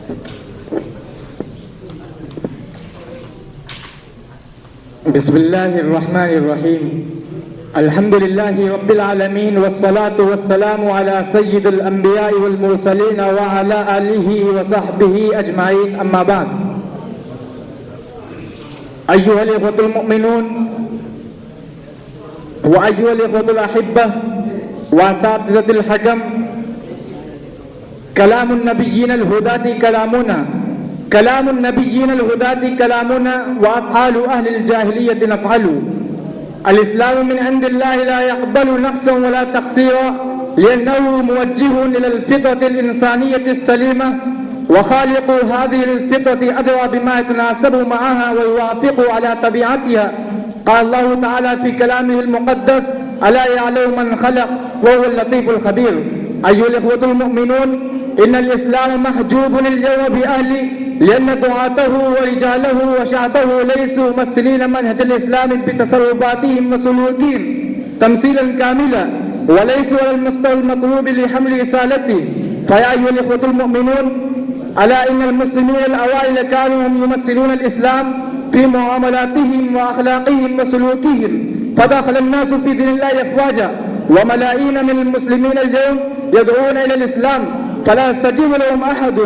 بسم الله الرحمن الرحيم. الحمد لله رب العالمين، والصلاة والسلام على سيد الأنبياء والمرسلين وعلى آله وصحبه أجمعين، أما بعد. أيها الإخوة المؤمنون وأيها الإخوة الأحبة وأساتذة الحكم، كلام النبيين الهداة كلامنا، كلام النبيين الهداة كلامنا، وأفعال أهل الجاهلية نفعل. الإسلام من عند الله لا يقبل نقصا ولا تقصيرا، لأنه موجه إلى الفطرة الإنسانية السليمة، وخالق هذه الفطرة أدرى بما يتناسب معها ويوافق على طبيعتها. قال الله تعالى في كلامه المقدس: ألا يعلم من خلق وهو اللطيف الخبير. أيها الإخوة المؤمنون، إن الإسلام محجوب اليوم بأهله، لأن دعاته ورجاله وشعبه ليسوا ممثلين منهج الإسلام بتصرفاتهم وسلوكهم تمثيلا كاملا، وليسوا على المستوى المطلوب لحمل رسالته. فيا أيها الإخوة المؤمنون، ألا إن المسلمين الأوائل كانوا هم يمثلون الإسلام في معاملاتهم وأخلاقهم وسلوكهم، فدخل الناس في دين الله أفواجا، وملايين من المسلمين اليوم يدعون إلى الإسلام فلا يستجيب لهم أحد.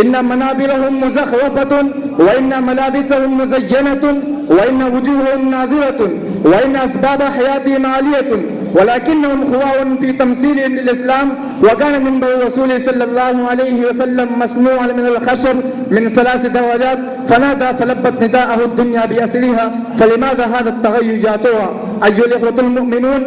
إن منابرهم مزخرفة، وإن ملابسهم مزينة، وإن وجوههم نازلة، وإن أسباب حياتهم عالية، ولكنهم خواء في تمثيلهم للإسلام. وكان منبر الرسول صلى الله عليه وسلم مصنوعا من الخشب من 3 درجات، فنادى فلبت نداءه الدنيا بأسرها. فلماذا هذا التغير يا ترى؟ أيها الإخوة المؤمنون،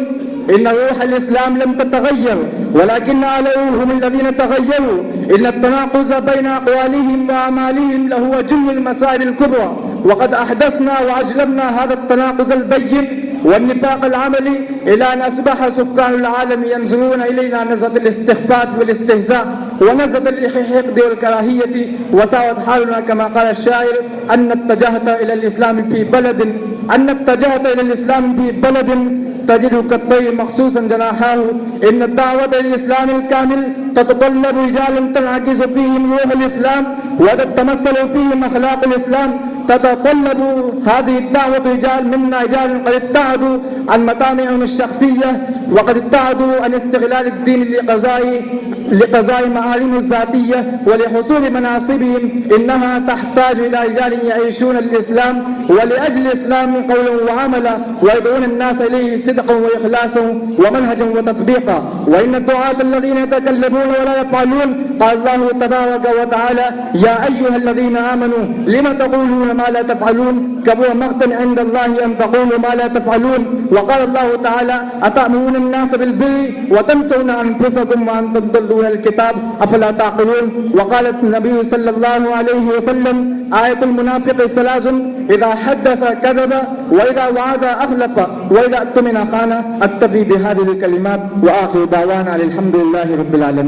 إن روح الإسلام لم تتغير، ولكن أهلهم الذين تغيروا. إن التناقض بين أقوالهم وأعمالهم لهو جل المصائب الكبرى، وقد أحدثنا وأجلبنا هذا التناقض البين والنفاق العملي إلى أن أصبح سكان العالم ينظرون إلينا نظرة الاستخفاف والاستهزاء ونظرة الحقد والكراهية، وصارت حالنا كما قال الشاعر: أن اتجهت إلى الإسلام في بلد تجد كالطير مخصوصا جناحاه. إن الدعوة للإسلام الكامل تتطلب رجالا تنعكس فيهم روح الإسلام وتتمثل فيهم أخلاق الإسلام. تتطلب هذه الدعوة رجال قد ابتعدوا عن مطامعهم الشخصية، وقد ابتعدوا عن استغلال الدين لقضاء معالم الذاتية ولحصول مناصبهم. إنها تحتاج إلى رجال يعيشون الإسلام ولأجل الإسلام قولا وعملا، ويدعون الناس إليه صدقا وإخلاصا ومنهجا وتطبيقا. وإن الدعاة الذين يتكلمون ولا يفعلون، قال الله تبارك وتعالى: يا أيها الذين آمنوا لم تقولون ما لا تفعلون، كبر مقتا عند الله أن تقولوا ما لا تفعلون. وقال الله تعالى: أتأمرون الناس بالبر وتنسون أنفسكم وأنتم تتلون الكتاب أفلا تعقلون. وقال النبي صلى الله عليه وسلم: آية المنافق 3: إذا حدث كذب، وإذا وعد أخلف، وإذا اؤتمن خان. أكتفي بهذه الكلمات، وآخر دعوانا الحمد لله رب العالمين.